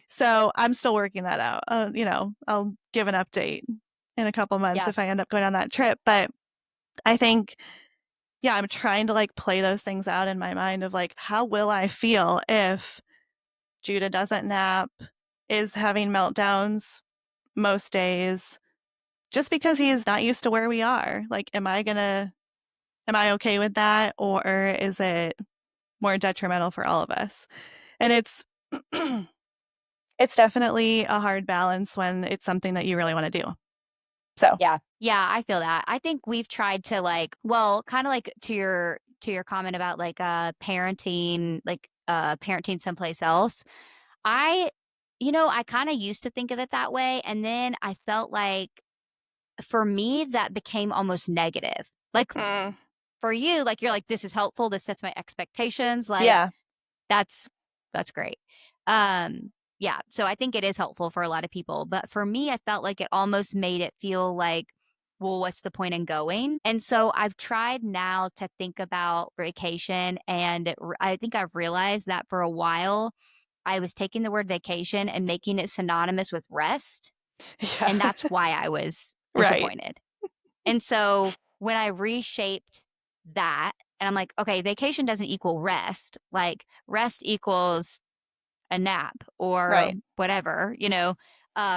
So I'm still working that out. I'll give an update in a couple months Yeah. if I end up going on that trip. But I think, yeah, I'm trying to like play those things out in my mind of like, how will I feel if Judah doesn't nap, is having meltdowns most days, just because he is not used to where we are. Like, am I okay with that? Or is it more detrimental for all of us? And it's definitely a hard balance when it's something that you really want to do. So, Yeah. Yeah, I feel that. I think we've tried to like, well, kind of like to your comment about like parenting someplace else. I I kind of used to think of it that way and then I felt like for me that became almost negative. Like mm, for you, like you're like this is helpful, this sets my expectations, like yeah, that's that's great. Yeah, so I think it is helpful for a lot of people, but for me, I felt like it almost made it feel like, well, what's the point in going? And so I've tried now to think about vacation, and I think I've realized that for a while I was taking the word vacation and making it synonymous with rest, and yeah, that's why I was right. disappointed. And so when I reshaped that, and I'm like, okay, vacation doesn't equal rest. Like rest equals a nap or Right. whatever,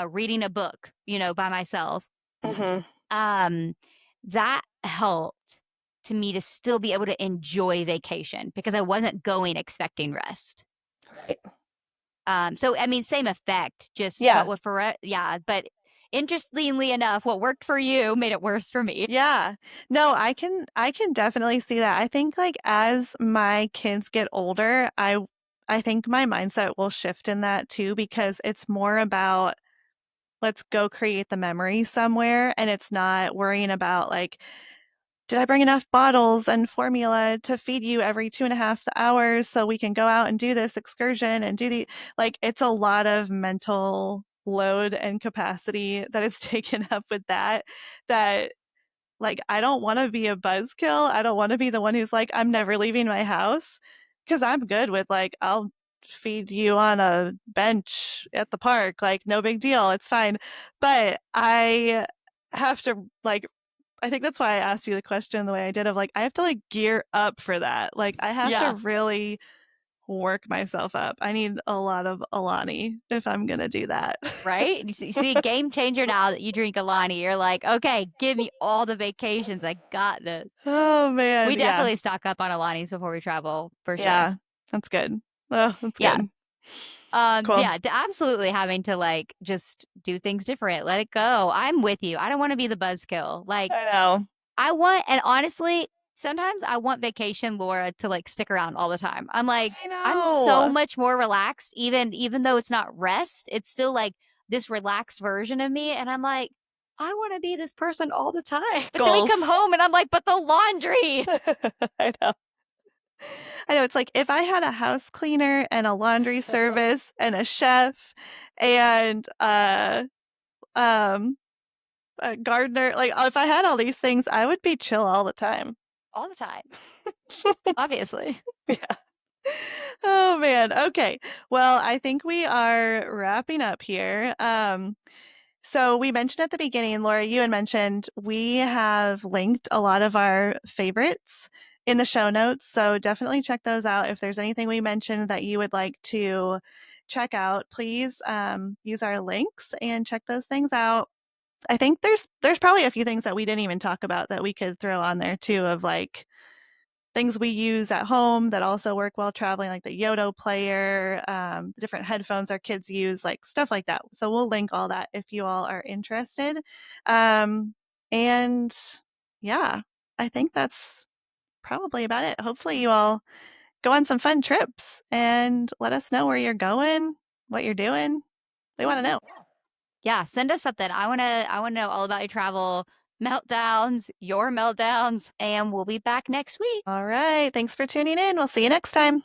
reading a book, by myself. Hmm. Um, that helped to me to still be able to enjoy vacation because I wasn't going expecting rest. Right. So I mean, same effect, just Yeah. yeah, but interestingly enough, what worked for you made it worse for me. Yeah. No, I can definitely see that. I think like as my kids get older, I think my mindset will shift in that too because it's more about let's go create the memory somewhere and it's not worrying about like did I bring enough bottles and formula to feed you every 2.5 hours so we can go out and do this excursion and do the like it's a lot of mental load and capacity that is taken up with that like, I don't wanna be a buzzkill. I don't wanna be the one who's like, "I'm never leaving my house," because 'cause I'm good with, like, "I'll feed you on a bench at the park, like, no big deal, it's fine." But I have to, like I think that's why I asked you the question the way I did of, like, I have to, like, gear up for that. Like, I have to Yeah. really work myself up. I need a lot of Alani if I'm gonna do that. Right? You see a game changer now that you drink Alani. You're like, okay, give me all the vacations. I got this. Oh, man, We yeah. definitely stock up on Alanis before we travel, for sure. Yeah, that's good. Oh, that's Yeah. good. Cool. Yeah, absolutely having to like just do things different. Let it go. I'm with you. I don't want to be the buzzkill. Like I know. and honestly, Sometimes I want vacation Laura to, like, stick around all the time. I'm like, I I'm so know. much more relaxed even though it's not rest, it's still, like, this relaxed version of me, and I'm like, "I wanna be this person all the time." But then we come Goals. home and I'm like, "But the laundry!" I know. I know, it's like, if I had a house cleaner and a laundry service and a chef and, um, a gardener, like, if I had all these things, I would be chill all the time. All the time, obviously. Yeah. Oh, man, okay. Well, I think we are wrapping up here. So we mentioned at the beginning, Laura, you had mentioned we have linked a lot of our favorites in the show notes. So definitely check those out. If there's anything we mentioned that you would like to check out, please use our links and check those things out. I think there's probably a few things that we didn't even talk about that we could throw on there too, of like things we use at home that also work while traveling, like the Yodo player, the different headphones our kids use, like stuff like that. So we'll link all that if you all are interested. And yeah, I think that's probably about it. Hopefully, you all go on some fun trips and let us know where you're going, what you're doing. We want to Mhm. know. Yeah, send us something. I wanna know all about your travel meltdowns, your meltdowns, and we'll be back next week. All right. Thanks for tuning in. We'll see you next time.